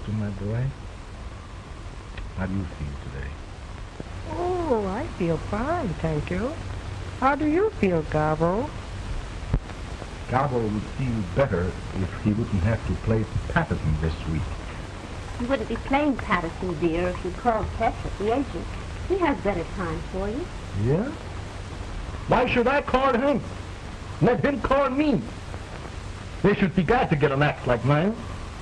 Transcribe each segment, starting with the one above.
Otto, my boy? How do you feel today? Oh, I feel fine, thank you. How do you feel, Gabbo? Gabbo would feel better if he wouldn't have to play Patterson this week. You wouldn't be playing Patterson, dear, if you called Kesha, the agent. He has better time for you. Yeah? Why should I call him? Let him call me. They should be glad to get an act like mine.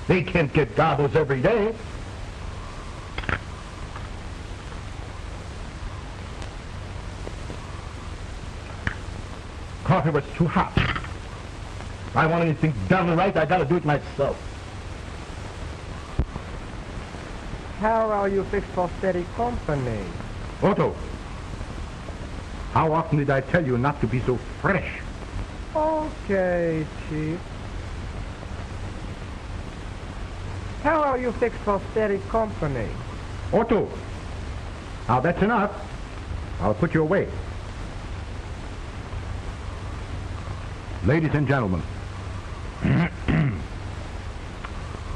They can't get Gabbos every day. Coffee was too hot. If I want anything done right, I gotta do it myself. How are you fixed for steady company? Otto, how often did I tell you not to be so fresh? Okay, Chief. How are you fixed for steady company? Otto, now that's enough. I'll put you away. Ladies and gentlemen,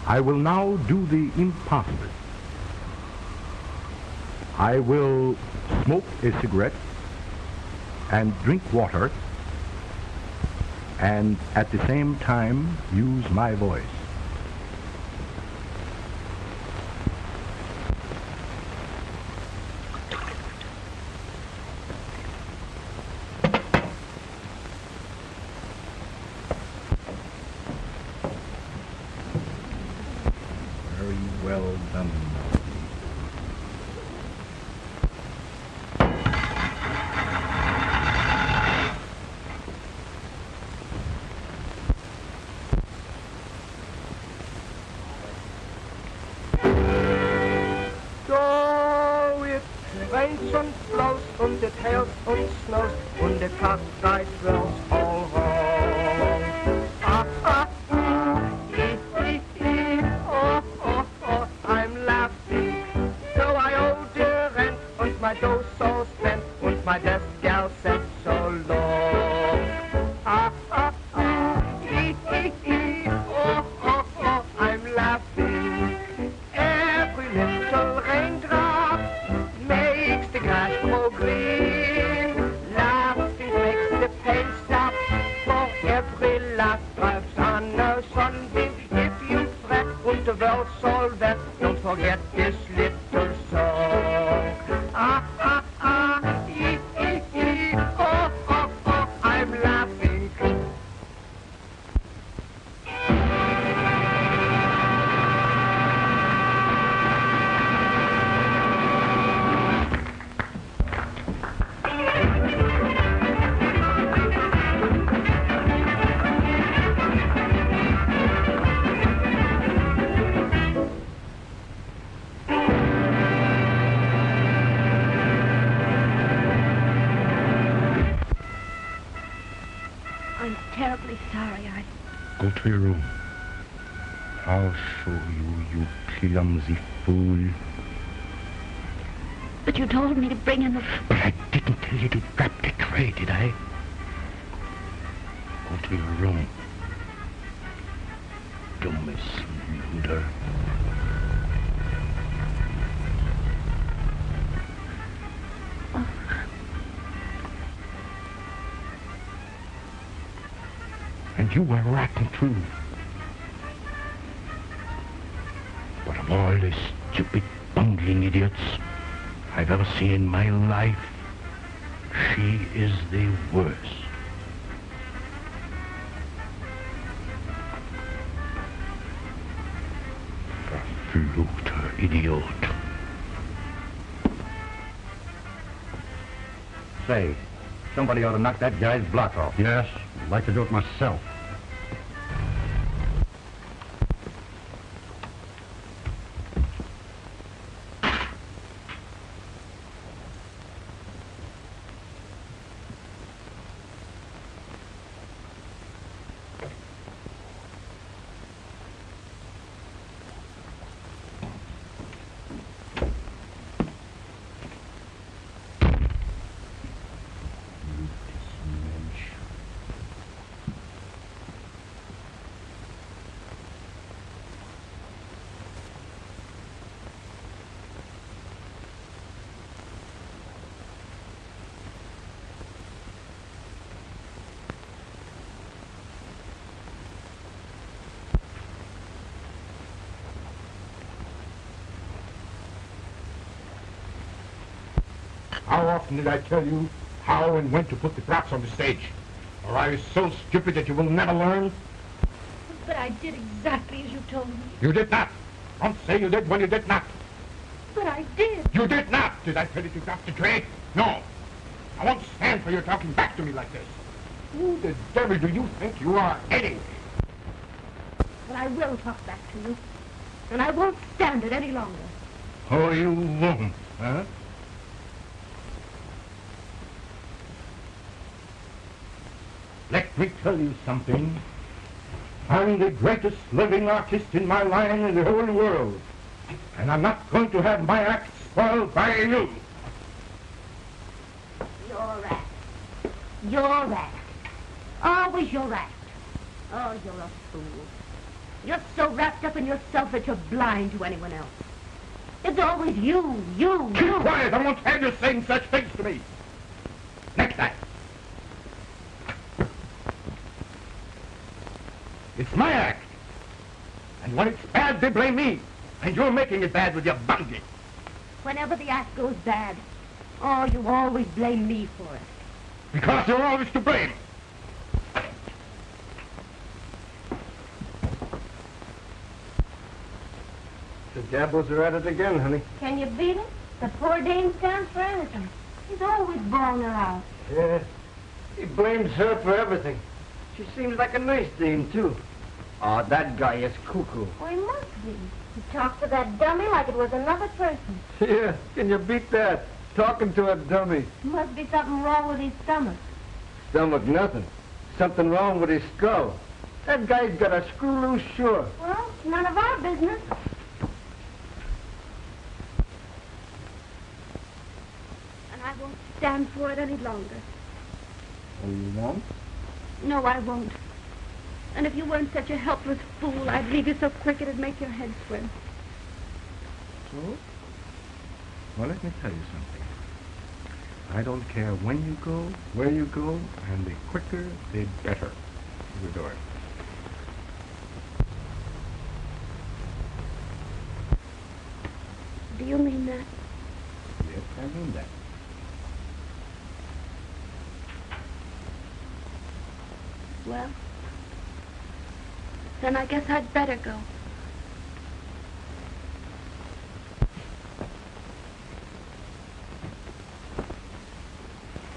I will now do the impossible. I will smoke a cigarette and drink water and at the same time use my voice. Very well done. So it rains and blows und it hails und snows und it cockeyed drills all wrong. Ah, ah, ah, oh, oh, oh, I'm laughing. So I owe the rent und my dough so spent und my desk gal said so long. Ah, ah, ah, oh, oh, oh, I'm laughing. Every little raindrop makes the grass grow green. Laughing makes the pain stop. For every laugh drives on a sunbeam. If you fret und the world's all wet, don't forget this little song. Ah, ah, ah, oh, oh, oh, I'm laughing. I'm terribly sorry. Go to your room. I'll show you, you clumsy fool. But you told me to bring in the... But I didn't tell you to drop the tray, did I? Go to your room. Dumb snooter. And you were rotten too. But of all the stupid, bungling idiots I've ever seen in my life, she is the worst. Verfluchter Idiot. Say, somebody ought to knock that guy's block off. Yes, I'd like to do it myself. How often did I tell you how and when to put the props on the stage? Or are you so stupid that you will never learn? But I did exactly as you told me. You did not. Don't say you did when you did not. But I did. You did not. Did I tell you to drop the tray? No. I won't stand for you talking back to me like this. Who the devil do you think you are anyway? But I will talk back to you. And I won't stand it any longer. Oh, you won't, huh? Let me tell you something. I'm the greatest living artist in my line in the whole world. And I'm not going to have my act spoiled by you. Your act. Your act. Always your act. Oh, you're a fool. You're so wrapped up in yourself that you're blind to anyone else. It's always you. Keep quiet. I won't have you saying such things to me. Next time. It's my act. And when it's bad, they blame me. And you're making it bad with your bungee. Whenever the act goes bad, oh, you always blame me for it. Because you're always to blame. The Gabbos are at it again, honey. Can you beat him? The poor dame stands for anything. He's always bawling her out. Yeah. He blames her for everything. She seems like a nice dame, too. Oh, that guy is cuckoo. Well, he must be. He talks to that dummy like it was another person. Yeah, can you beat that? Talking to a dummy. Must be something wrong with his stomach. Stomach nothing. Something wrong with his skull. That guy's got a screw loose, sure. Well, it's none of our business. And I won't stand for it any longer. Oh, you won't? No, I won't. And if you weren't such a helpless fool, I'd leave you so quick it'd make your head swim. So? Well, let me tell you something. I don't care when you go, where you go, and the quicker, the better. You're doing. Do you mean that? Yes, I mean that. Well, then I guess I'd better go.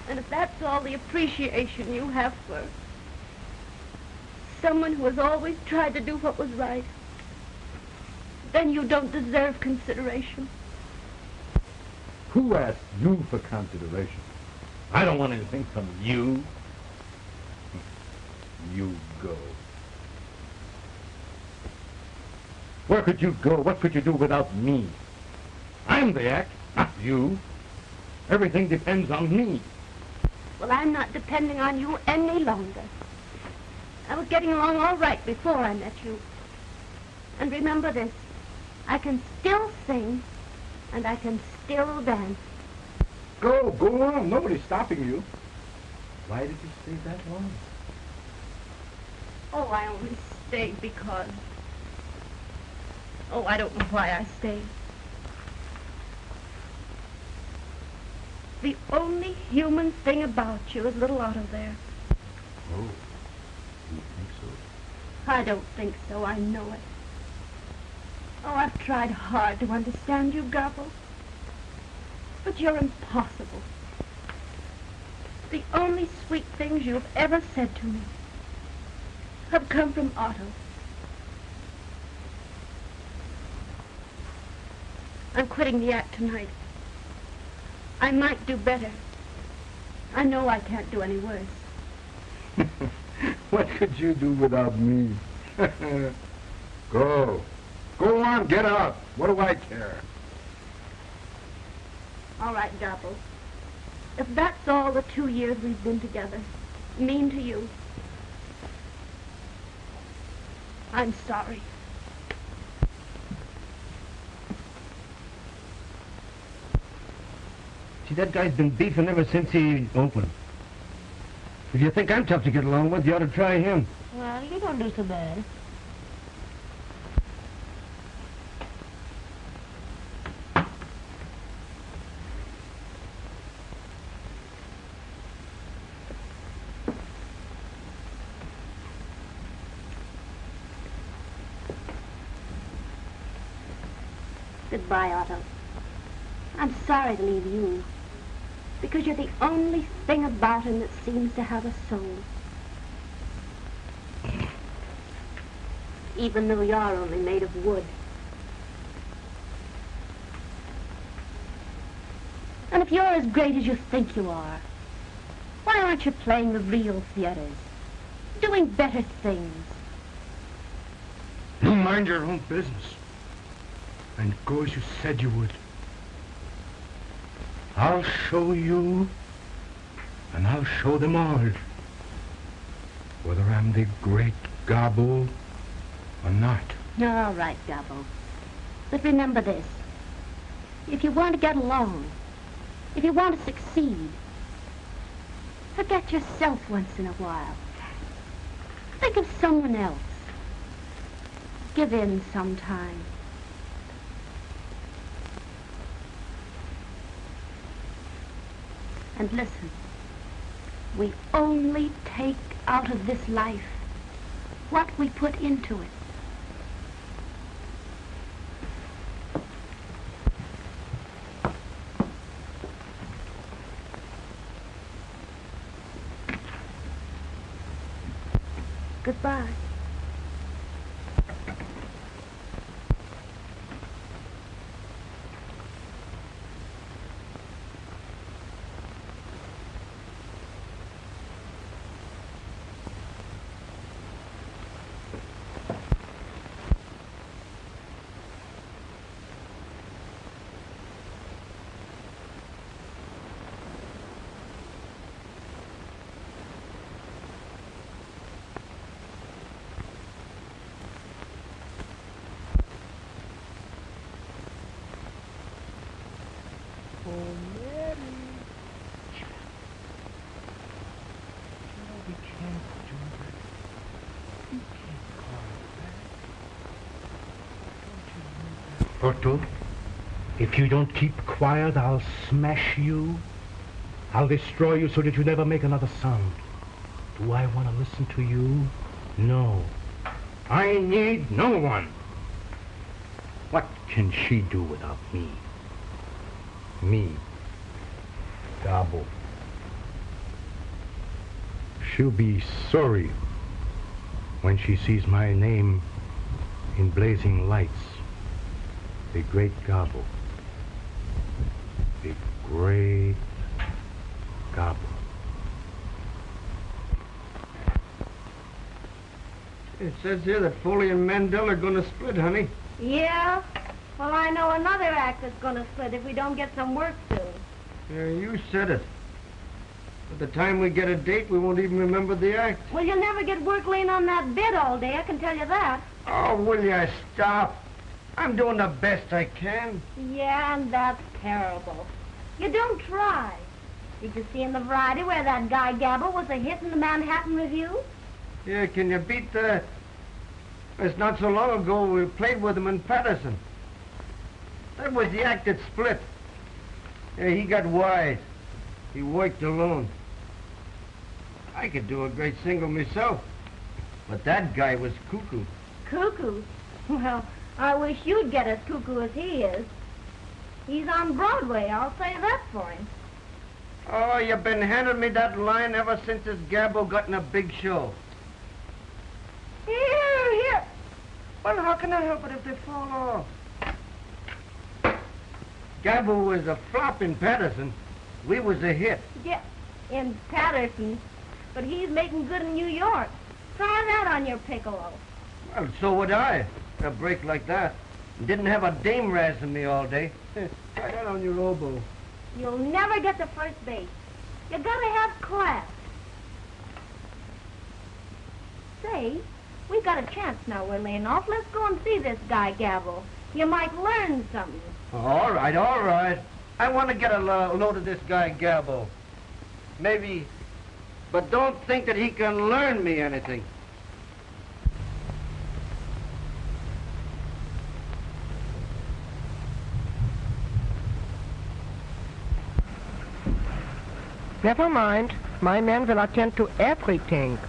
And if that's all the appreciation you have for someone who has always tried to do what was right, then you don't deserve consideration. Who asked you for consideration? I don't want anything from you. You go. Where could you go? What could you do without me? I'm the act, not you. Everything depends on me. Well, I'm not depending on you any longer. I was getting along all right before I met you. And remember this, I can still sing, and I can still dance. Go on. Nobody's stopping you. Why did you stay that long? Oh, I only stayed because... Oh, I don't know why I stayed. The only human thing about you is little Otto there. Oh, you think so? I don't think so, I know it. Oh, I've tried hard to understand you, Gabbo. But you're impossible. The only sweet things you've ever said to me have come from Otto. I'm quitting the act tonight. I might do better. I know I can't do any worse. What could you do without me? Go. Go on, get out. What do I care? All right, Gabbo. If that's all the 2 years we've been together mean to you, I'm sorry. See, that guy's been beefing ever since he opened. If you think I'm tough to get along with, you ought to try him. Well, you don't do so bad. Goodbye, Otto. I'm sorry to leave you, because you're the only thing about him that seems to have a soul. Even though you're only made of wood. And if you're as great as you think you are, why aren't you playing the real theaters? Doing better things? You mind your own business. And go as you said you would. I'll show you, and I'll show them all, whether I'm the great Gabbo or not. All right, Gabbo. But remember this. If you want to get along, if you want to succeed, forget yourself once in a while. Think of someone else. Give in sometime. And listen, we only take out of this life what we put into it. Goodbye. Otto, if you don't keep quiet, I'll smash you. I'll destroy you so that you never make another sound. Do I want to listen to you? No. I need no one. What can she do without me? Me, Gabbo. She'll be sorry when she sees my name in blazing lights. The great Gabbo. The great Gabbo. It says here that Foley and Mandel are going to split, honey. Yeah? Well, I know another act that's going to split if we don't get some work soon. Yeah, you said it. By the time we get a date, we won't even remember the act. Well, you'll never get work laying on that bed all day, I can tell you that. Oh, will you stop? I'm doing the best I can. Yeah, and that's terrible. You don't try. Did you see in the variety where that guy Gabbo was a hit in the Manhattan Review? Yeah, can you beat that? It's not so long ago we played with him in Patterson. That was the act that split. Yeah, he got wise. He worked alone. I could do a great single myself. But that guy was cuckoo. Cuckoo? Well, I wish you'd get as cuckoo as he is. He's on Broadway, I'll say that for him. Oh, you've been handing me that line ever since this Gabbo got in a big show. Here. Well, how can I help it if they fall off? Gabbo was a flop in Patterson. We was a hit. Yeah, in Patterson. But he's making good in New York. Try that on your piccolo. Well, so would I. A break like that. Didn't have a dame razzing me all day. Try that on your oboe. You'll never get to first base. You gotta have class. Say, we've got a chance now we're laying off. Let's go and see this guy, Gabbo. You might learn something. All right. I want to get a load of this guy, Gabbo. Maybe, but don't think that he can learn me anything. Never mind. My men will attend to everything.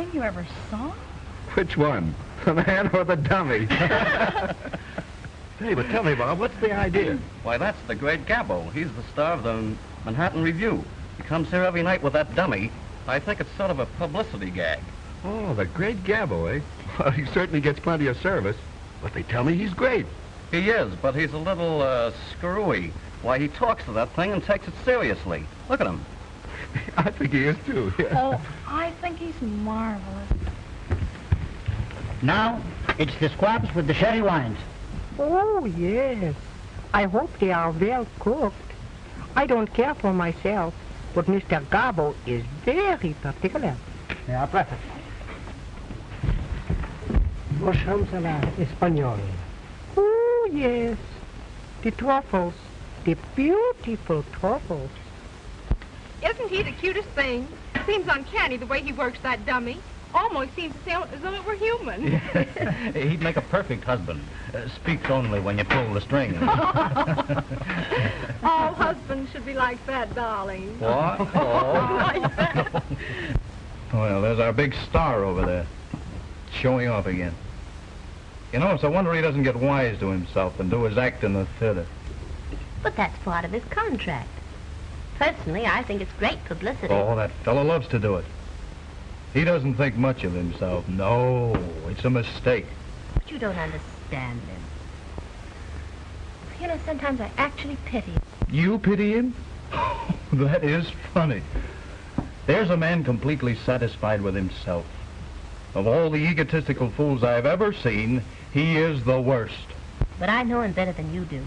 thing you ever saw? Which one? The man or the dummy? Hey, but tell me, Bob, what's the idea? Why, that's the great Gabbo. He's the star of the Manhattan Review. He comes here every night with that dummy. I think it's sort of a publicity gag. Oh, the great Gabbo, eh? Well, he certainly gets plenty of service. But they tell me he's great. He is, but he's a little, screwy. Why, he talks to that thing and takes it seriously. Look at him. I think he is, too. Yeah. Oh, I think he's marvelous. Now, it's the squabs with the sherry wines. Oh, yes. I hope they are well cooked. I don't care for myself, but Mr. Gabbo is very particular. Yeah, perfect. Vos vamos a la español. Oh, yes. The truffles. The beautiful truffles. Isn't he the cutest thing? Seems uncanny the way he works that dummy. Almost seems to sound as though it were human. He'd make a perfect husband. Speaks only when you pull the string. All husbands should be like that, darling. What? Oh. Like that. Well, there's our big star over there, showing off again. You know, it's a wonder he doesn't get wise to himself and do his act in the theater. But that's part of his contract. Personally, I think it's great publicity. Oh, that fellow loves to do it. He doesn't think much of himself. No, it's a mistake. But you don't understand him. You know, sometimes I actually pity him. You pity him? That is funny. There's a man completely satisfied with himself. Of all the egotistical fools I've ever seen, he is the worst. But I know him better than you do.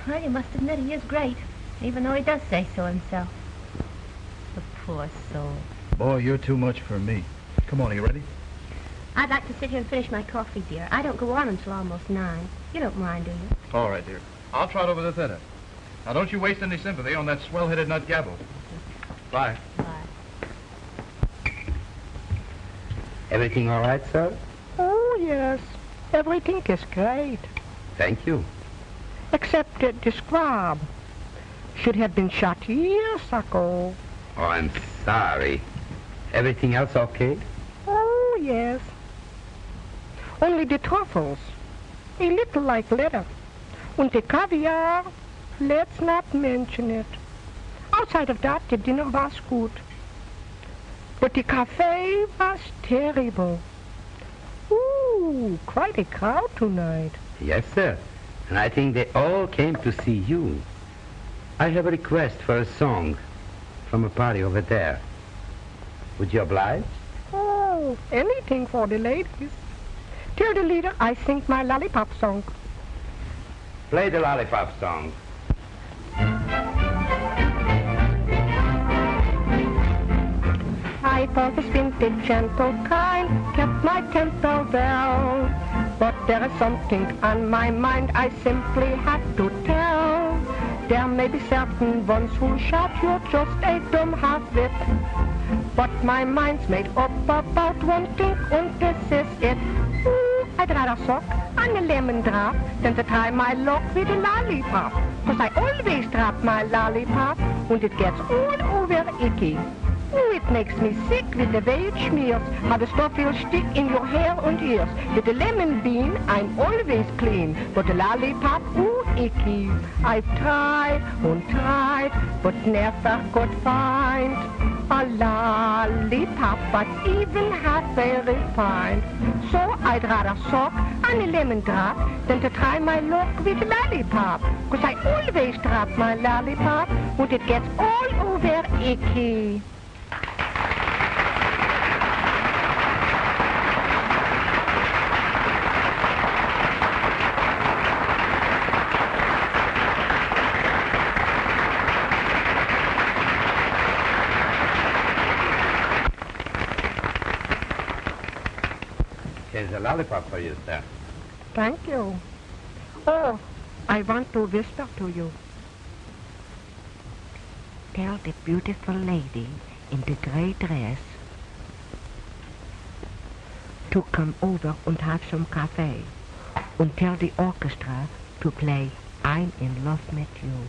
Well, you must admit he is great, even though he does say so himself. The poor soul. Boy, you're too much for me. Come on, are you ready? I'd like to sit here and finish my coffee, dear. I don't go on until almost 9. You don't mind, do you? All right, dear. I'll trot over the theater. Now, don't you waste any sympathy on that swell-headed nut Gabbo. Bye. Bye. Everything all right, sir? Oh, yes. Everything is great. Thank you. Except that the squab should have been shot years ago. Oh, I'm sorry. Everything else okay? Oh, yes. Only the truffles, a little like leather. And the caviar, let's not mention it. Outside of that, the dinner was good. But the cafe was terrible. Ooh, quite a crowd tonight. Yes, sir. And I think they all came to see you. I have a request for a song from a party over there. Would you oblige? Oh, anything for the ladies. Tell the leader I sing my lollipop song. Play the lollipop song. I thought this vintage gentle kind kept my temper well. But there is something on my mind I simply have to tell. There may be certain ones who shout you're just a dumb half-wit. But my mind's made up about one thing, and this is it. Ooh, I'd rather suck on a lemon drop than to try my luck with a lollipop. 'Cause I always drop my lollipop and it gets all over icky. Ooh, it makes me sick with the way it smears, how the stuff will stick in your hair and ears. With the lemon bean, I'm always clean, but the lollipop, ooh, icky. I've tried and tried, but never could find a lollipop that's even halfway refined. So I'd rather suck on a lemon drop than to try my luck with a lollipop. 'Cause I always drop my lollipop and it gets all over icky. Here's a lollipop for you, sir. Thank you. Oh, I want to whisper to you. Tell the beautiful lady in the gray dress to come over and have some cafe. And tell the orchestra to play I'm in Love with You.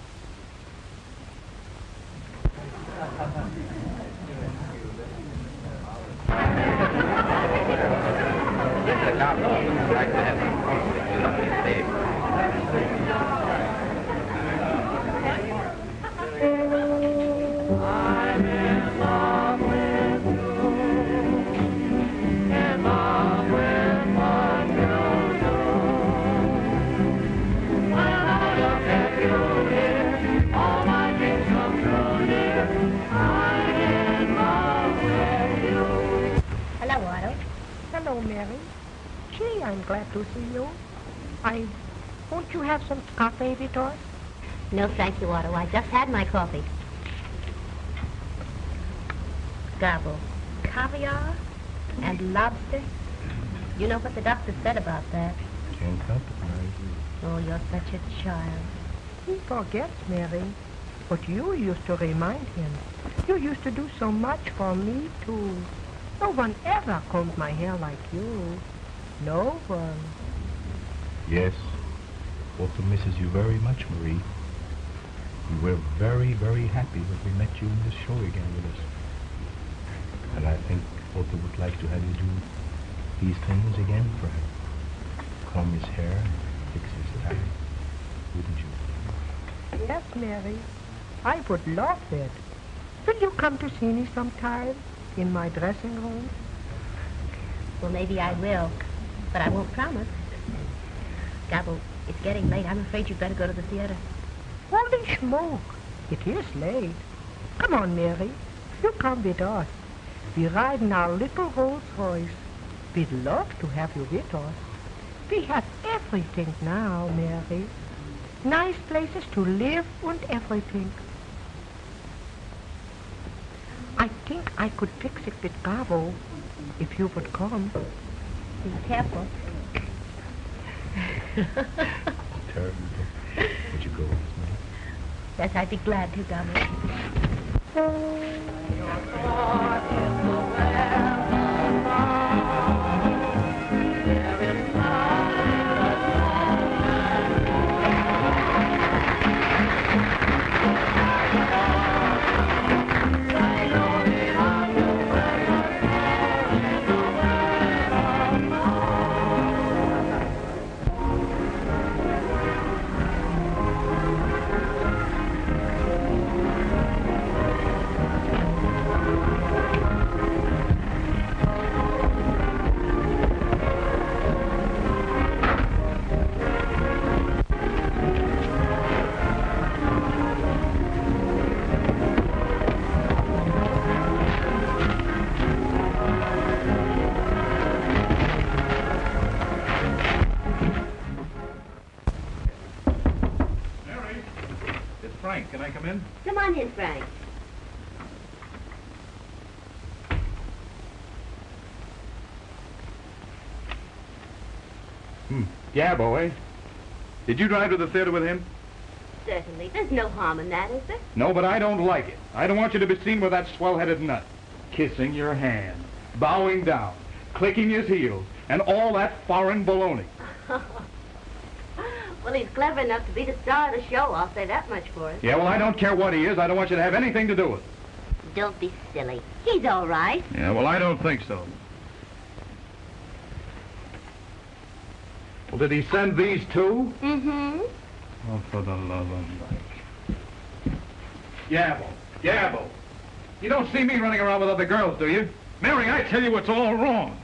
Mr. Gabbo. I'd like to have some coffee. You lucky baby. I'm in love with you. In love with what you do. When I look at you, dear, all my dreams come true, dear. I'm in love with you. Hello, Otto. Hello, Mary. Gee, I'm glad to see you. Won't you have some coffee with us? No, thank you, Otto. I just had my coffee. Gabbo, caviar and lobster. You know what the doctor said about that. Can't help it, Mary. Oh, you're such a child. He forgets, Mary. But you used to remind him. You used to do so much for me, too. No one ever combed my hair like you. No one. Yes, Otto misses you very much, Marie. We were very, very happy when we met you in this show again with us. And I think Otto would like to have you do these things again for him. Comb his hair and fix his tie. Wouldn't you? Yes, Mary. I would love it. Will you come to see me sometime in my dressing room? Well, maybe I will, but I won't promise. Gabbo, it's getting late. I'm afraid you'd better go to the theater. Holy smoke! It is late. Come on, Mary. You come with us. We ride in our little Rolls Royce. We'd love to have you with us. We have everything now, Mary. Nice places to live and everything. I think I could fix it with Gabbo if you would come. Be careful. Terrible. Would you go with me? Yes, I'd be glad to, Gabbo. Frank, can I come in? Come on in, Frank. Gabbo, eh? Did you drive to the theater with him? Certainly. There's no harm in that, is there? No, but I don't like it. I don't want you to be seen with that swell-headed nut. Kissing your hand, bowing down, clicking his heels, and all that foreign baloney. Well, he's clever enough to be the star of the show. I'll say that much for him. Yeah, well, I don't care what he is. I don't want you to have anything to do with it. Don't be silly. He's all right. Yeah, well, I don't think so. Well, did he send these too? Mm-hmm. Oh, for the love of Mike. Gabbo. You don't see me running around with other girls, do you? Mary, I tell you it's all wrong.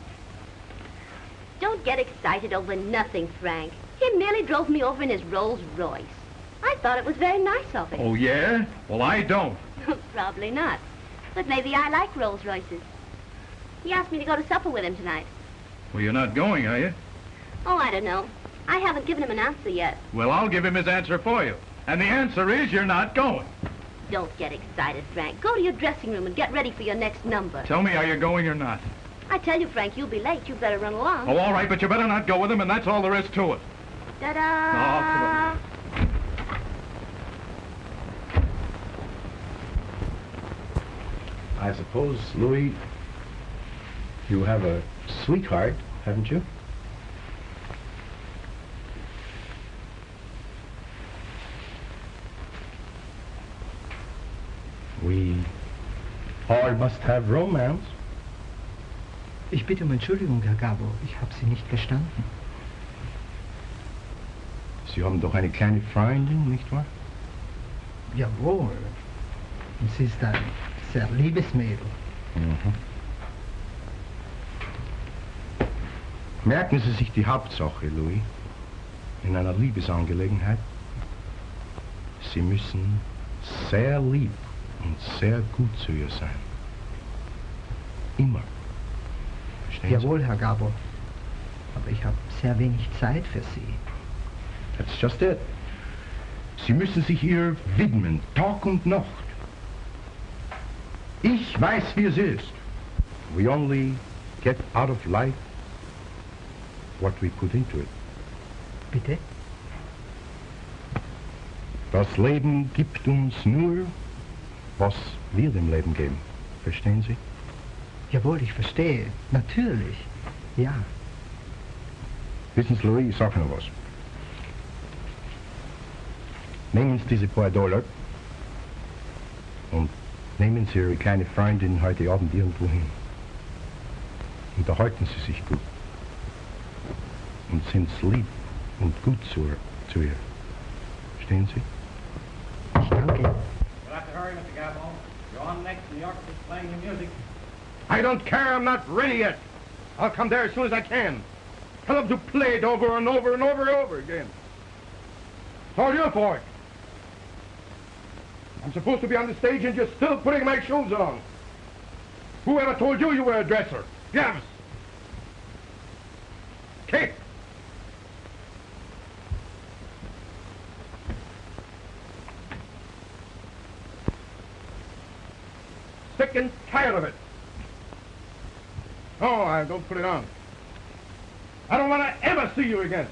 Don't get excited over nothing, Frank. He merely drove me over in his Rolls Royce. I thought it was very nice of him. Oh, yeah? Well, I don't. Probably not. But maybe I like Rolls Royces. He asked me to go to supper with him tonight. Well, you're not going, are you? Oh, I don't know. I haven't given him an answer yet. Well, I'll give him his answer for you. And the answer is you're not going. Don't get excited, Frank. Go to your dressing room and get ready for your next number. Tell me, are you going or not? I tell you, Frank, you'll be late. You better run along. Oh, all right, but you better not go with him, and that's all there is to it. Ta-da! I suppose, Louis, you have a sweetheart, haven't you? We all must have romance. Ich bitte um Entschuldigung, Herr Gabbo. Ich habe Sie nicht verstanden. Sie haben doch eine kleine Freundin, nicht wahr? Jawohl. Sie ist ein sehr liebes Mädel. Mhm. Merken Sie sich die Hauptsache, Louis, in einer Liebesangelegenheit. Sie müssen sehr lieb und sehr gut zu ihr sein. Immer. Verstehen Jawohl, Herr Gabbo. Aber ich habe sehr wenig Zeit für Sie. That's just it. Sie müssen sich ihr widmen, Tag und Nacht. Ich weiß, wie es ist. We only get out of life what we put into it. Bitte? Das Leben gibt uns nur, was wir dem Leben geben. Verstehen Sie? Jawohl, ich verstehe. Natürlich. Ja. Wissen Sie, Louis, ich sage noch was. Nehmen Sie diese paar Dollar und nehmen Sie Ihre kleine Freundin heute Abend irgendwo hin. Unterhalten Sie sich gut. Und sind lieb und gut zu ihr. Verstehen Sie? Ich danke. You'll have to hurry, Mr. Gabbo. You're on next, and the orchestra's playing your music. I don't care, I'm not ready yet. I'll come there as soon as I can. Tell them to play it over and over and over and over again. It's all your fault. I'm supposed to be on the stage and you're still putting my shoes on. Whoever told you were a dresser? Yes. Kate. Sick and tired of it. Oh, I don't put it on. I don't want to ever see you again.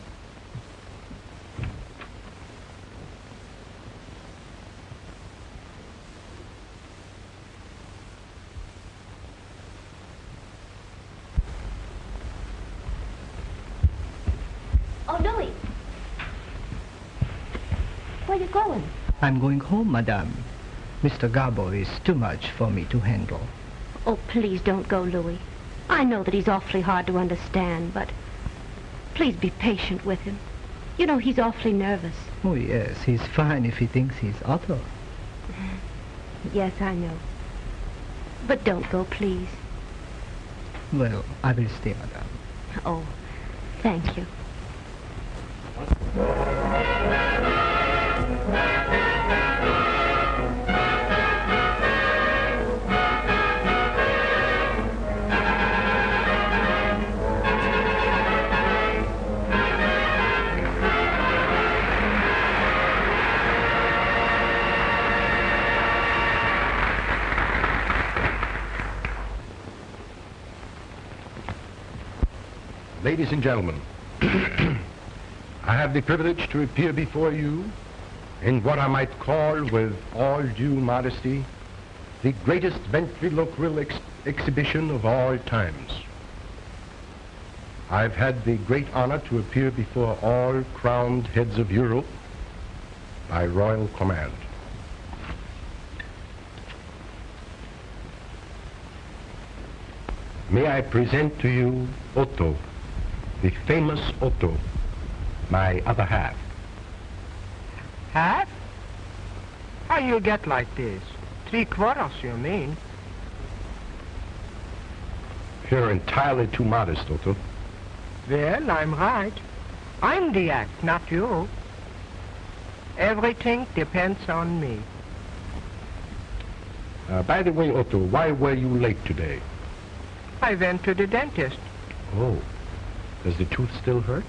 Oh, Louis. Where are you going? I'm going home, Madame. Mr. Gabbo is too much for me to handle. Oh, please don't go, Louis. I know that he's awfully hard to understand, but please be patient with him. You know, he's awfully nervous. Oh, yes, he's fine if he thinks he's Otto. Yes, I know. But don't go, please. Well, I will stay, Madame. Oh, thank you. Ladies and gentlemen, I have the privilege to appear before you in what I might call, with all due modesty, the greatest ventriloquial exhibition of all times. I've had the great honor to appear before all crowned heads of Europe by royal command. May I present to you Otto, the famous Otto, my other half. Half? How you get like this? 3/4, you mean? You're entirely too modest, Otto. Well, I'm right. I'm the act, not you. Everything depends on me. By the way, Otto, why were you late today? I went to the dentist. Oh, does the tooth still hurt?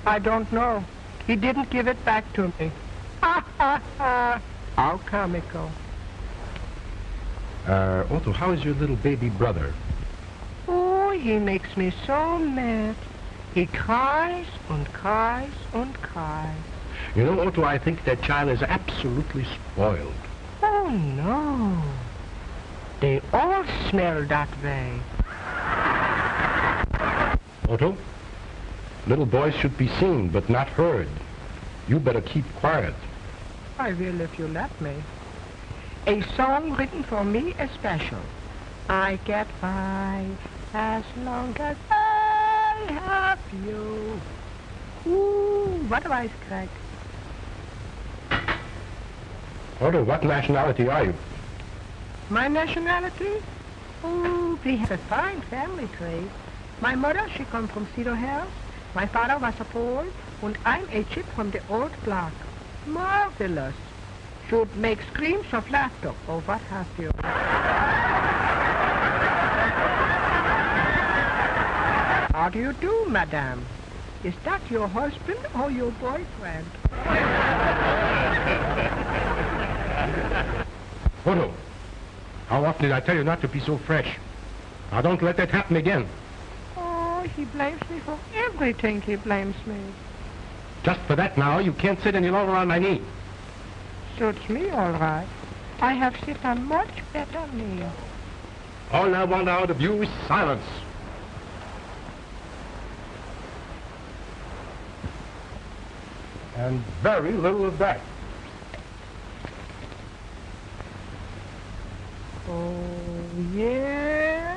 I don't know. He didn't give it back to me. Ha, ha, ha. How comical. Otto, how is your little baby brother? Oh, he makes me so mad. He cries and cries and cries. You know, Otto, I think that child is absolutely spoiled. Oh, no. They all smell that way. Otto, little boys should be seen but not heard. You better keep quiet. I will if you let me. A song written for me especial. I get 5 As long as I have you. Ooh, what a wisecrack. Otto, what nationality are you? My nationality? Oh, we have a fine family tree. My mother, she comes from Cedar Hills. My father was a Pole, and I'm a chip from the old block. Marvelous. Should make screams of laughter. Oh, what have you? How do you do, madame? Is that your husband or your boyfriend? Otto, how often did I tell you not to be so fresh? Now don't let that happen again. Oh, he blames me for everything, he blames me. Just for that now, you can't sit any longer on my knee. Suits me all right. I have sit on much better knee. All I want out of you is silence. And very little of that. Oh, yeah.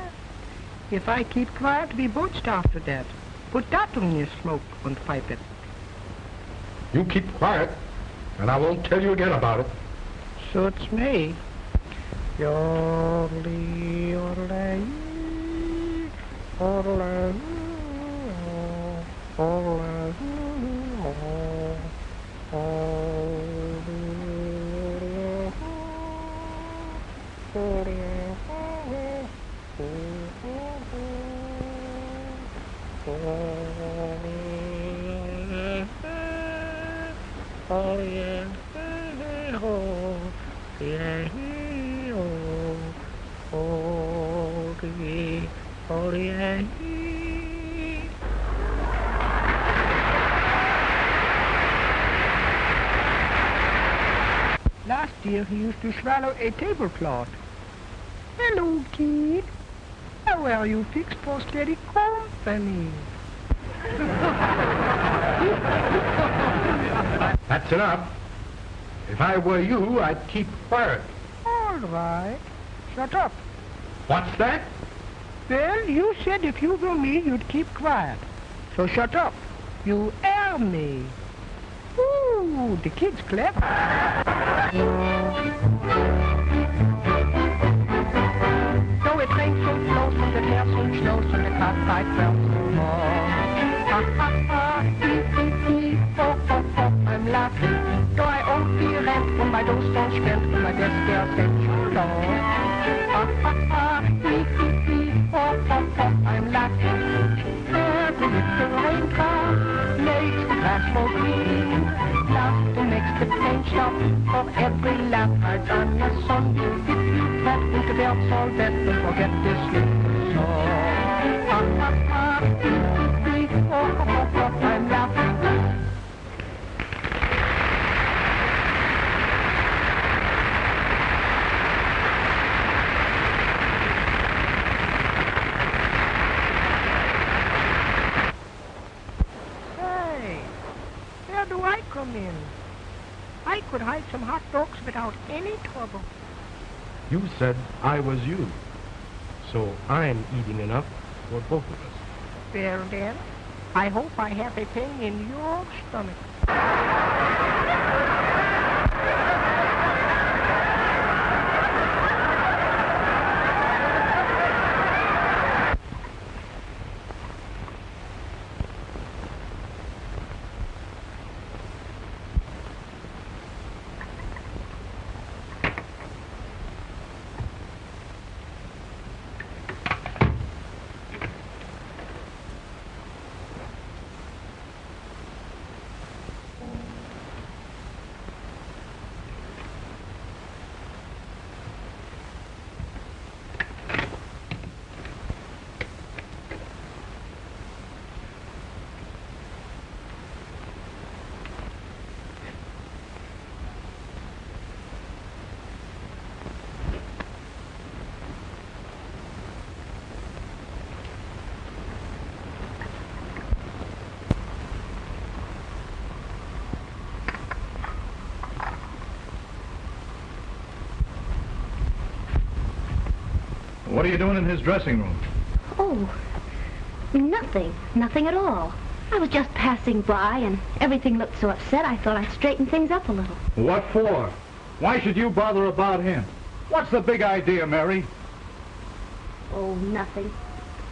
If I keep quiet, we both starve to death. Put that on your smoke and pipe it. You keep quiet, and I won't tell you again about it. Suits me. Yodelee, yodelee, yodelee, yodelee, oh yeah, oh yeah, oh yeah. Last year he used to swallow a tablecloth. Hello, kid. How are you fixed for steady company? That's enough. If I were you, I'd keep quiet. All right. Shut up. What's that? Well, you said if you were me, you'd keep quiet. So shut up. You air me. Ooh, the kid's clever. So it rains and flows from the hair and snows and the catfight fell some more. Ha ha ha, hee, ho ho ho, I'm laughing. Though I owe the rent when my dough's don't spend when my desk girl said too low. Ha ha ha, hee, ho ho ho, I'm laughing. Every little raindrop makes the grass more green. Laughter makes the pain stop for every laugh I've done a song. If you clap into the all that, don't forget this little song. Ha ha ha, hee, ho ho ho, I'm laughing. Where do I come in? I could hide some hot dogs without any trouble. You said I was you. So I'm eating enough for both of us. Well then, I hope I have a pain in your stomach. What are you doing in his dressing room? Oh, Oh, nothing. Nothing at all. I was just passing by, and everything looked so upset, I thought I'd straighten things up a little. What for? Why should you bother about him? What's the big idea, Mary? Oh, nothing.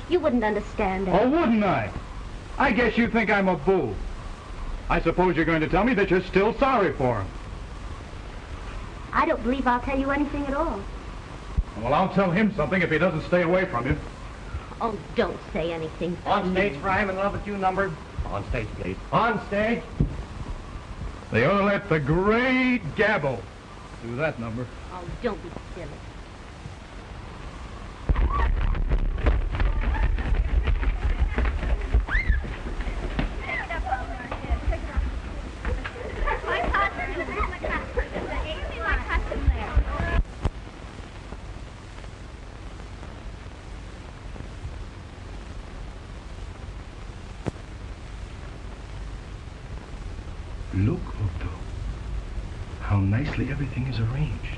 You wouldn't understand that. Oh, wouldn't I? I guess you think I'm a boo. I suppose you're going to tell me that you're still sorry for him. I don't believe I'll tell you anything at all. Well, I'll tell him something if he doesn't stay away from you. Oh, don't say anything. On stage for I'm in love with you number. On stage, please. On stage. They ought to let the great Gabbo do that number. Oh, don't be silly. Look, Otto, how nicely everything is arranged.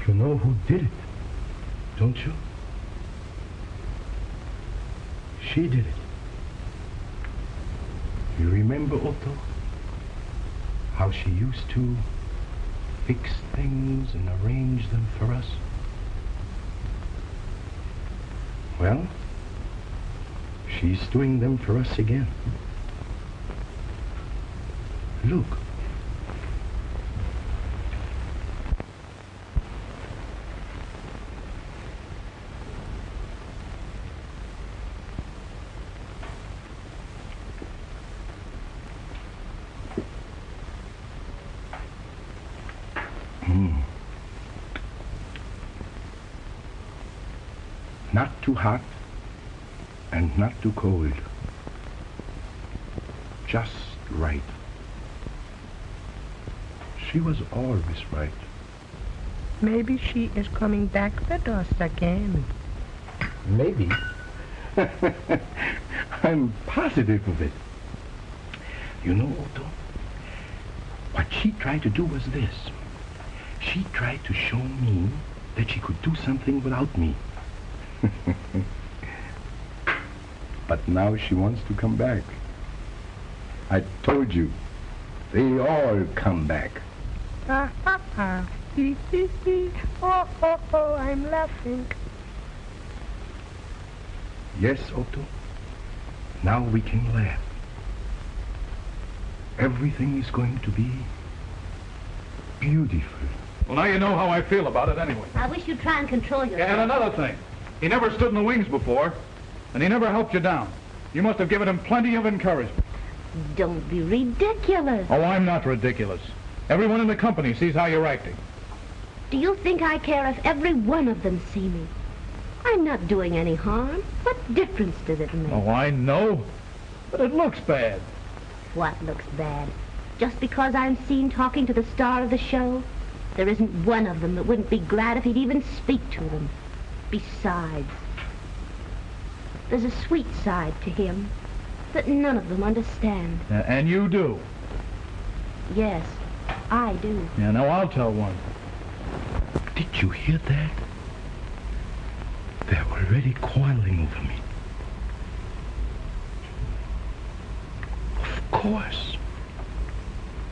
You know who did it, don't you? She did it. You remember, Otto, how she used to fix things and arrange them for us? Well, she's doing them for us again. Look. Not too hot and not too cold. Just right. She was always right. Maybe she is coming back with us again. Maybe. I'm positive of it. You know, Otto, what she tried to do was this. She tried to show me that she could do something without me. But now she wants to come back. I told you, they all come back. Ha ha ha. Hee hee hee. Oh, oh, oh, I'm laughing. Yes, Otto. Now we can laugh. Everything is going to be beautiful. Well, now you know how I feel about it anyway. I wish you'd try and control yourself. Yeah, and another thing. He never stood in the wings before, and he never helped you down. You must have given him plenty of encouragement. Don't be ridiculous. Oh, I'm not ridiculous. Everyone in the company sees how you're acting. Do you think I care if every one of them see me? I'm not doing any harm. What difference does it make? Oh, I know. But it looks bad. What looks bad? Just because I'm seen talking to the star of the show? There isn't one of them that wouldn't be glad if he'd even speak to them. Besides, there's a sweet side to him that none of them understand. And you do? Yes, I do. Yeah, now I'll tell one. Did you hear that? They're already quarreling over me. Of course.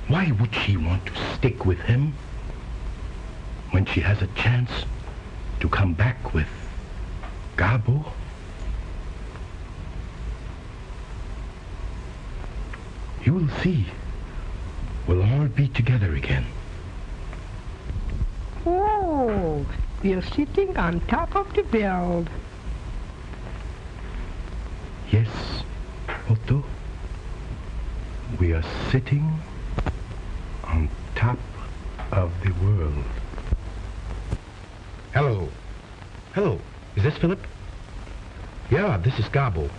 Why would she want to stick with him when she has a chance to come back with Gabbo? You will see. We'll all be together again. Oh, we're sitting on top of the world. Yes, Otto. We are sitting on top of the world. Hello. Hello. Is this Philip? Yeah, this is Gabbo.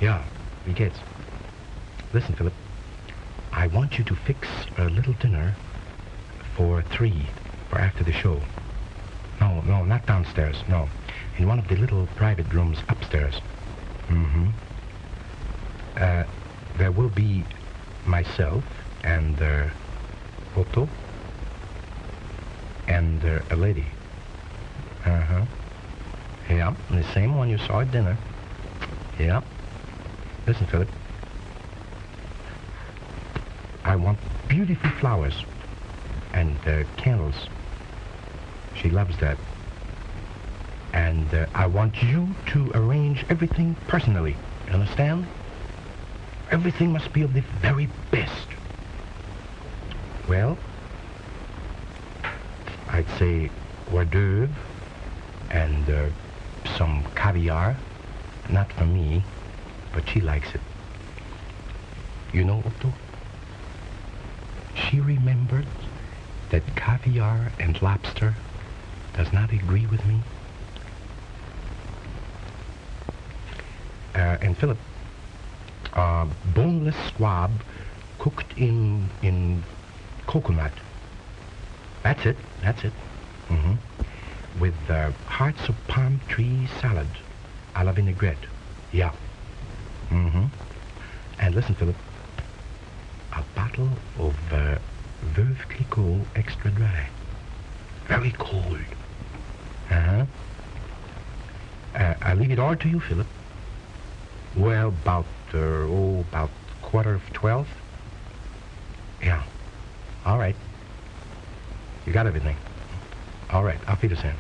Yeah, wie geht's? Listen, Philip. I want you to fix a little dinner for 3 for after the show. No, not downstairs, no. In one of the little private rooms upstairs. Mm-hmm. There will be myself and Otto and a lady. Uh-huh. Yeah, the same one you saw at dinner. Yeah. Listen, Philip. I want beautiful flowers and candles. She loves that. And I want you to arrange everything personally. You understand? Everything must be of the very best. Well, I'd say hors d'oeuvre and some caviar. Not for me, but she likes it. You know, Otto? She remembered that caviar and lobster does not agree with me. And Philip, boneless squab cooked in coconut. That's it. Mm-hmm. With hearts of palm tree salad a la vinaigrette. Yeah. Mm-hmm. And listen, Philip, a bottle of Veuve Clicquot extra dry. Very cold. Uh-huh. I leave it all to you, Philip. Well, about 11:15. Yeah. All right. You got everything. All right, auf Wiedersehen.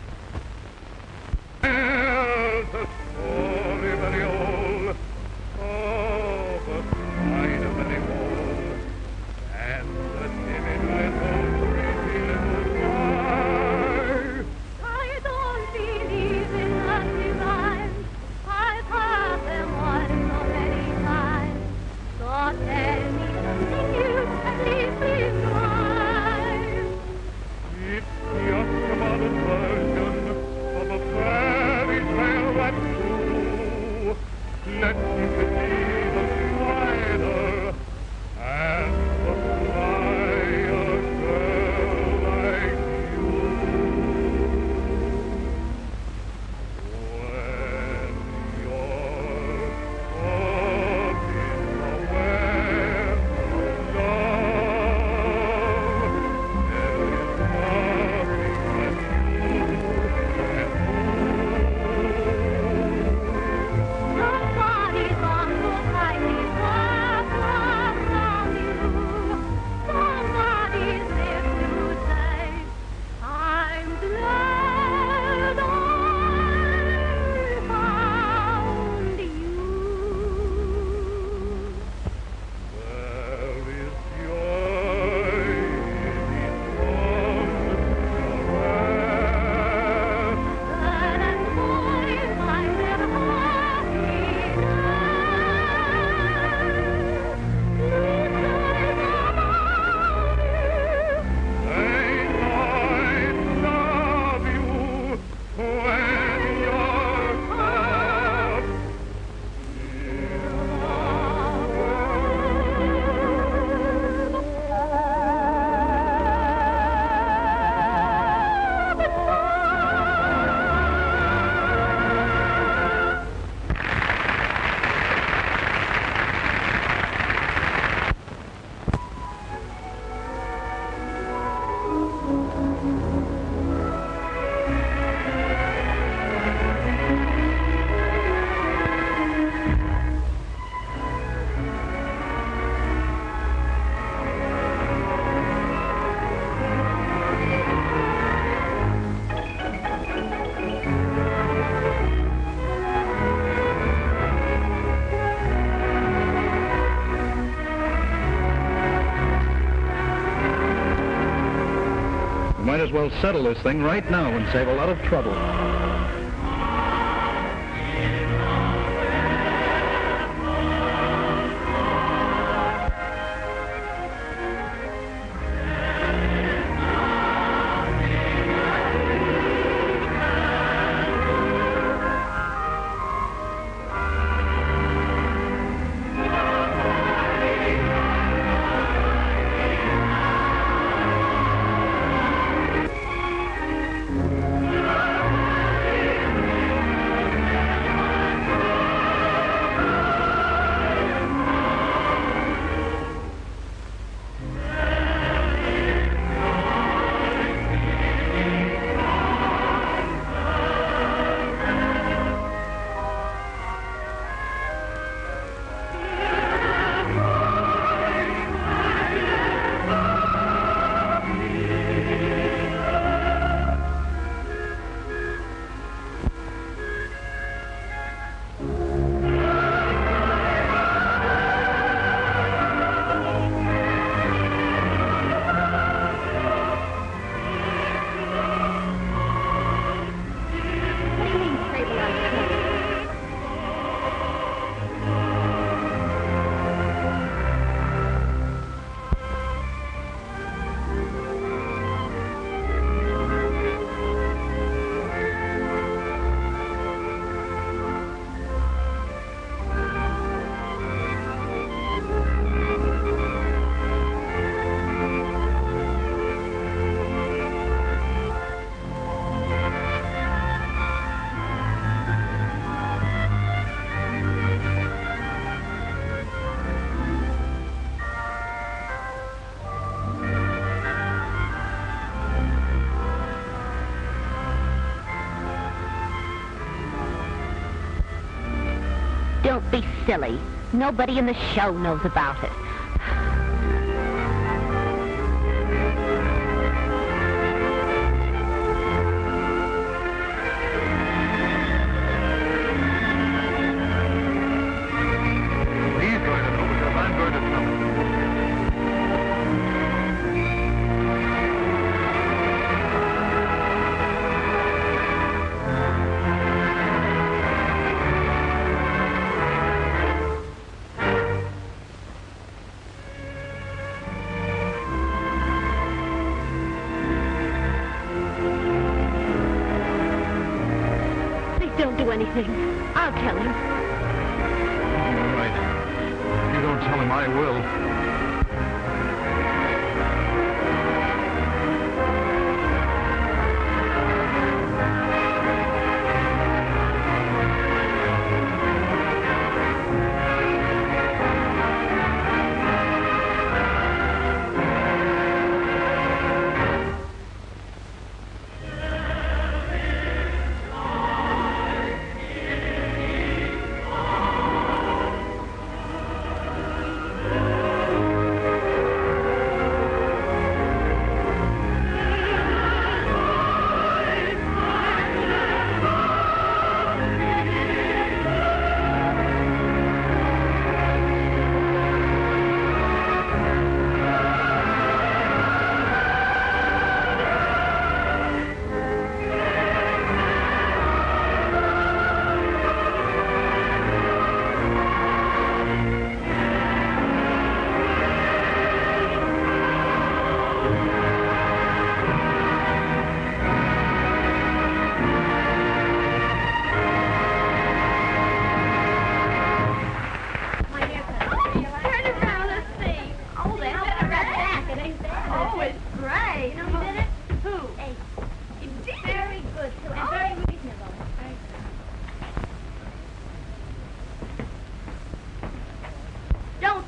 Might as well settle this thing right now and save a lot of trouble. Don't be silly. Nobody in the show knows about it. He's going to know because I'm going to tell him. Please don't do anything. I'll tell him. All right. If you don't tell him, I will.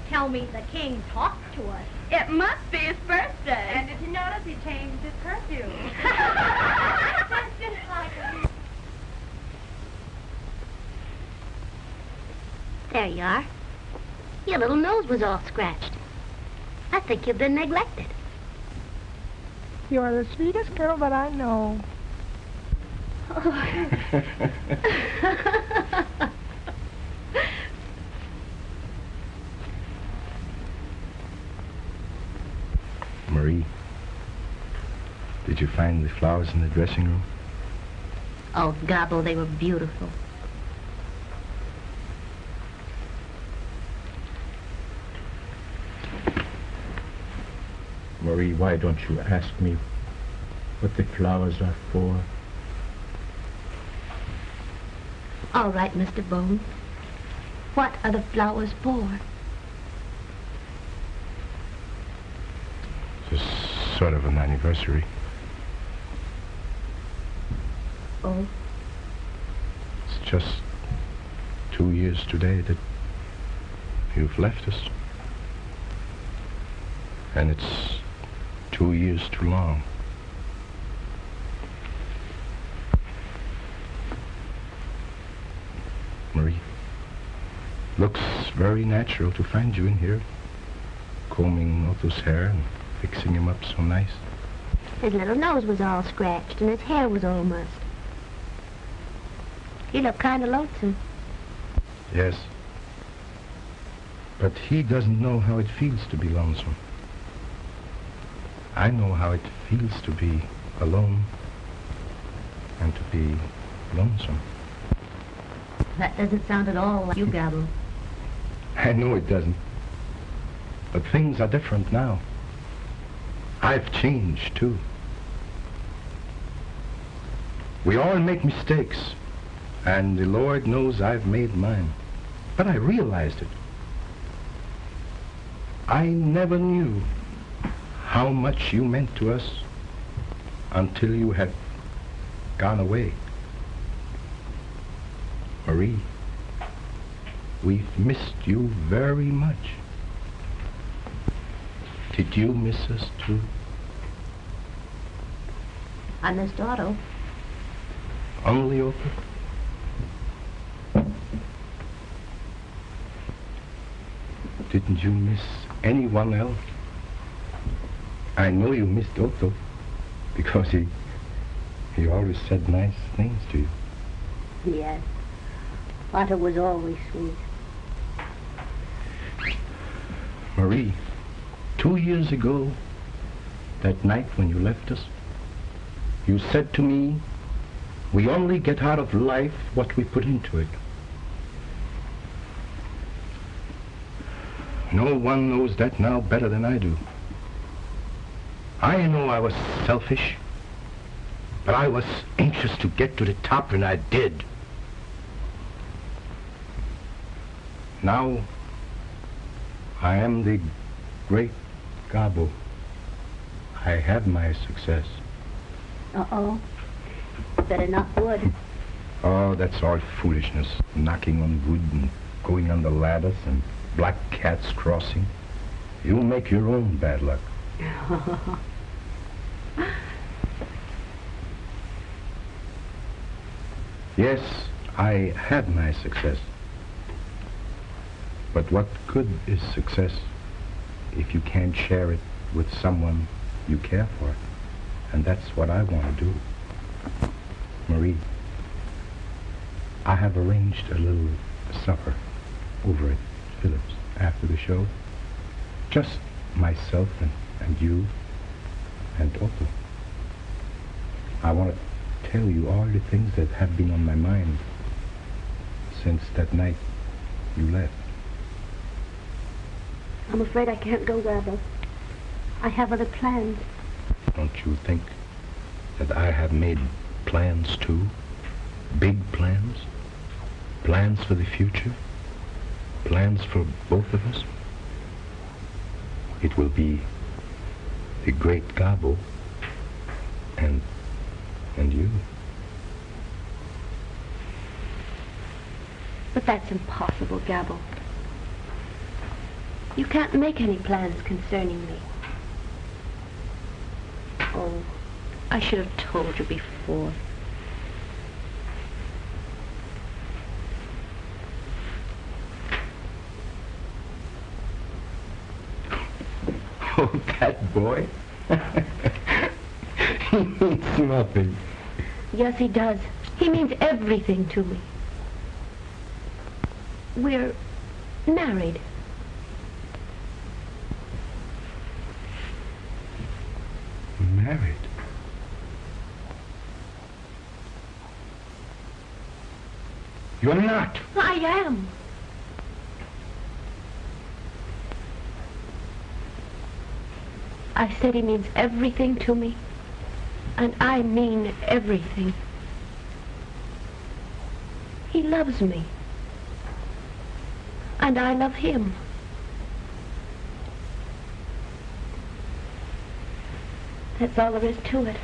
Tell me the king talked to us. It must be his birthday. And did you notice he changed his perfume? That's just like him. There you are. Your little nose was all scratched. I think you've been neglected. You are the sweetest girl that I know. Marie, did you find the flowers in the dressing room? Oh, Gabbo, they were beautiful. Marie, why don't you ask me what the flowers are for? All right, Mr. Bone. What are the flowers for? Just sort of an anniversary. Oh? It's just 2 years today that you've left us. And it's 2 years too long. Marie, looks very natural to find you in here, combing Otto's hair and fixing him up so nice. His little nose was all scratched and his hair was all mussed. He looked kind of lonesome. Yes. But he doesn't know how it feels to be lonesome. I know how it feels to be alone and to be lonesome. That doesn't sound at all like you, Gabbo. I know it doesn't. But things are different now. I've changed, too. We all make mistakes, and the Lord knows I've made mine. But I realized it. I never knew how much you meant to us until you had gone away. Marie, we've missed you very much. Did you miss us too? I missed Otto. Only Otto? Didn't you miss anyone else? I know you missed Otto, because he always said nice things to you. Yes. Otto was always sweet. Marie, 2 years ago, that night when you left us, you said to me, we only get out of life what we put into it. No one knows that now better than I do. I know I was selfish, but I was anxious to get to the top, and I did. Now, I am the great Gabbo. I have my success. Uh-oh. Better knock wood. Oh, that's all foolishness. Knocking on wood and going on the ladders and black cats crossing. You'll make your own bad luck. Yes, I have my success. But what good is success if you can't share it with someone you care for? And that's what I want to do. Marie, I have arranged a little supper over at Phillips after the show. Just myself and you and Otto. I want to tell you all the things that have been on my mind since that night you left. I'm afraid I can't go, Gabbo. I have other plans. Don't you think that I have made plans too? Big plans? Plans for the future? Plans for both of us? It will be the great Gabbo and you. But that's impossible, Gabbo. You can't make any plans concerning me. Oh, I should have told you before. Oh, that boy? He means nothing. Yes, he does. He means everything to me. We're married. Married? You're not. I am. I said he means everything to me, and I mean everything. He loves me, and I love him. That's all there is to it.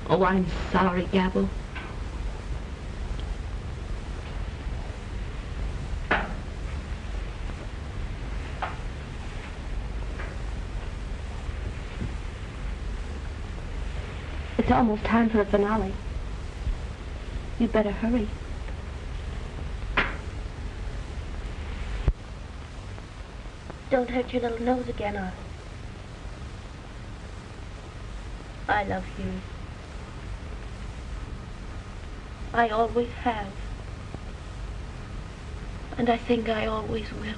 Oh, I'm sorry, Gabbo. It's almost time for the finale. You'd better hurry. Don't hurt your little nose again, Otto. I love you. I always have. And I think I always will.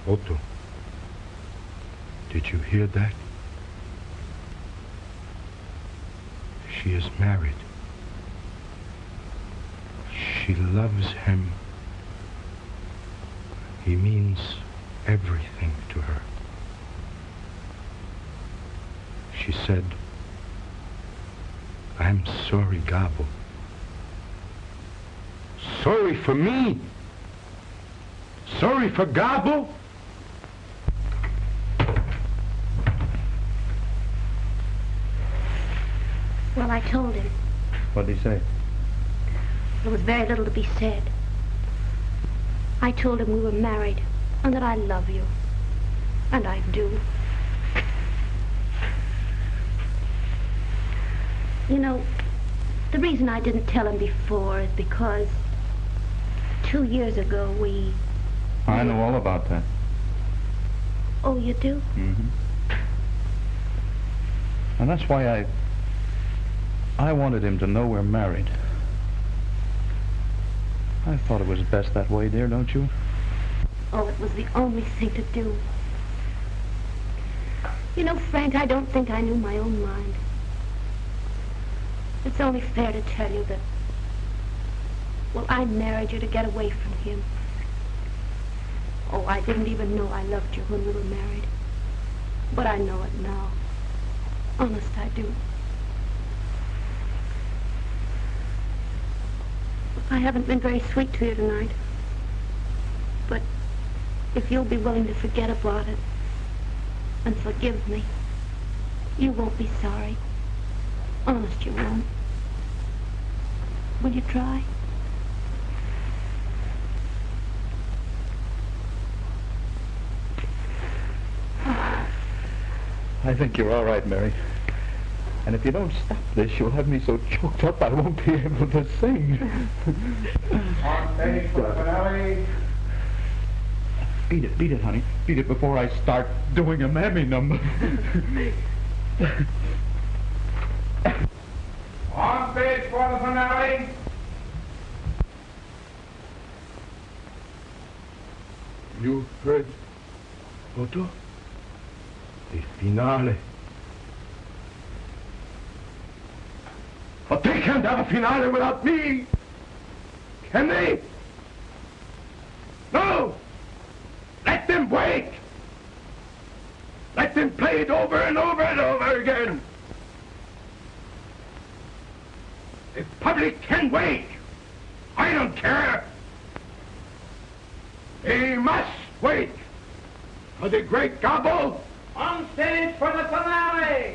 Otto, did you hear that? She is married. She loves him. He means everything to her. She said, I'm sorry, Gabbo. Sorry for me? Sorry for Gabbo? Well, I told him. What did he say? There was very little to be said. I told him we were married and that I love you. And I do. You know, the reason I didn't tell him before is because 2 years ago we... I know all about that. Oh, you do? Mm-hmm. And that's why I wanted him to know we're married. I thought it was best that way, dear, don't you? Oh, it was the only thing to do. You know, Frank, I don't think I knew my own mind. It's only fair to tell you that, well, I married you to get away from him. Oh, I didn't even know I loved you when we were married. But I know it now. Honest, I do. I haven't been very sweet to you tonight. But if you'll be willing to forget about it and forgive me, you won't be sorry. Honest, you won't. Will you try? I think you're all right, Mary. And if you don't stop this, you'll have me so choked up I won't be able to sing. On stage for the finale. Beat it, honey. Beat it before I start doing a mammy number. On stage for the finale. You heard, Otto? The finale. But they can't have a finale without me. Can they? No! Let them wait! Let them play it over and over and over again. The public can wait. I don't care. They must wait for the great Gabbo. On stage for the finale.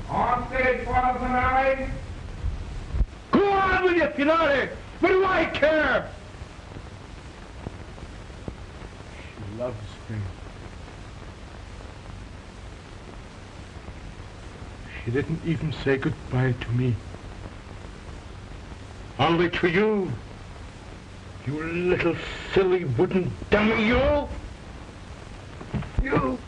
On stage for the finale. Go on with your finale. What do I care? She loves me. She didn't even say goodbye to me. Only to you. You little silly wooden dummy, you! You!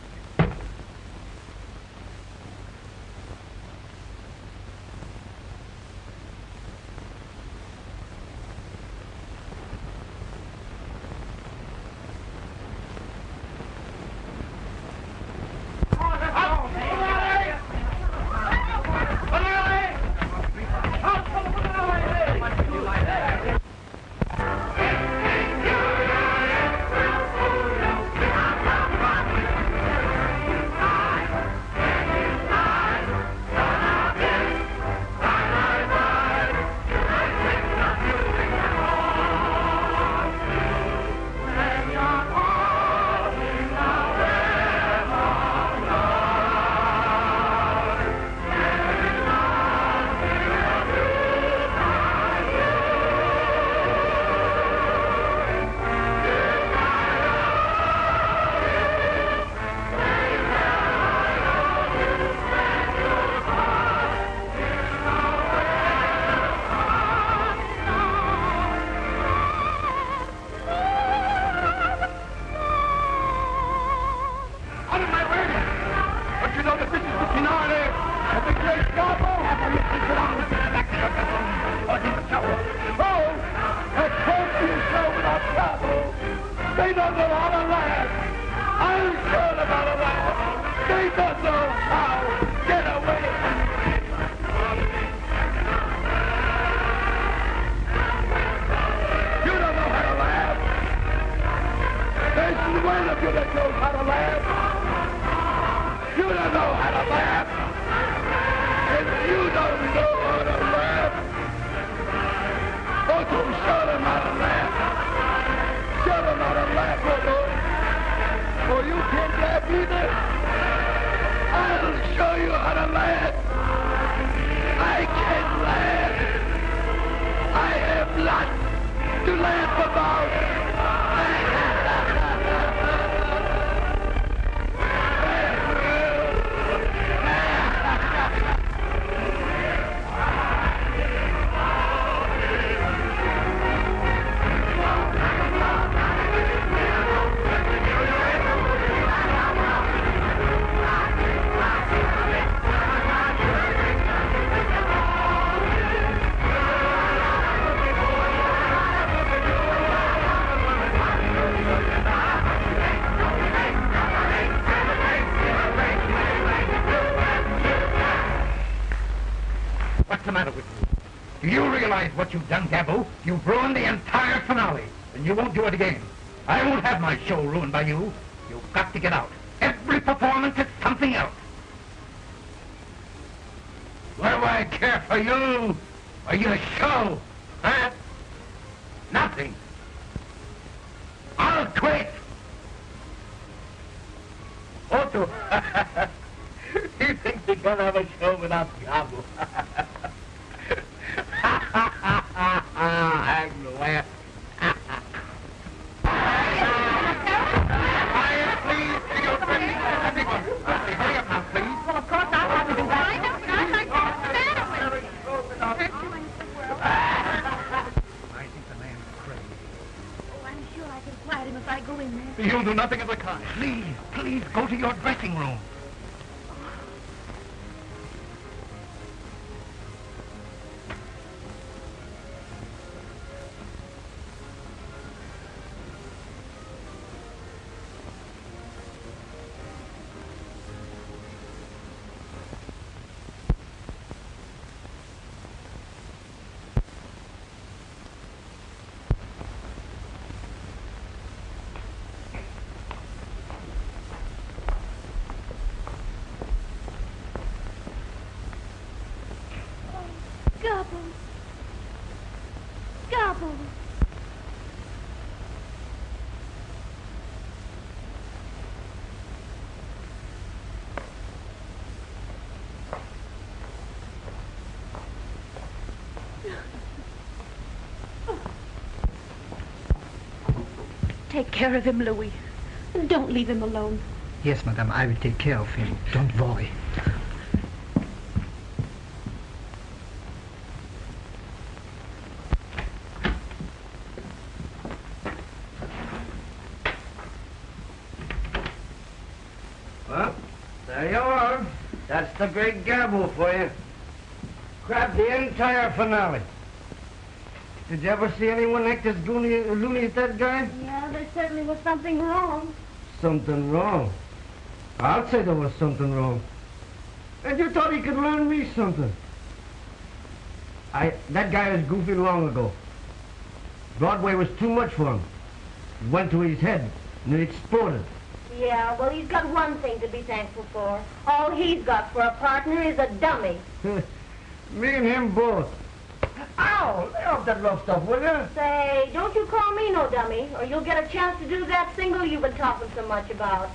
realize what you've done, Gabbo? You've ruined the entire finale, and you won't do it again. I won't have my show ruined by you. You've got to get out. Every performance is something else. What do I care for you or your show? Huh? Nothing. I'll quit. Otto, he thinks he can have a show without Gabbo. I'm glad. If I go in there. You'll do nothing of the kind. Please, go to your dressing room. Gabbo. Gabbo. Take care of him, Louis. And don't leave him alone. Yes, madame, I will take care of him. Don't worry. Well, there you are. That's the great Gabbo for you. Grabbed the entire finale. Did you ever see anyone act as loony as that guy? Yeah, there certainly was something wrong. Something wrong? I'll say there was something wrong. And you thought he could learn me something. That guy was goofy long ago. Broadway was too much for him. It went to his head, and it exploded. Yeah, well, he's got one thing to be thankful for. All he's got for a partner is a dummy. Me and him both. Ow! Lay off that rough stuff, will you? Say, don't you call me no dummy, or you'll get a chance to do that single you've been talking so much about.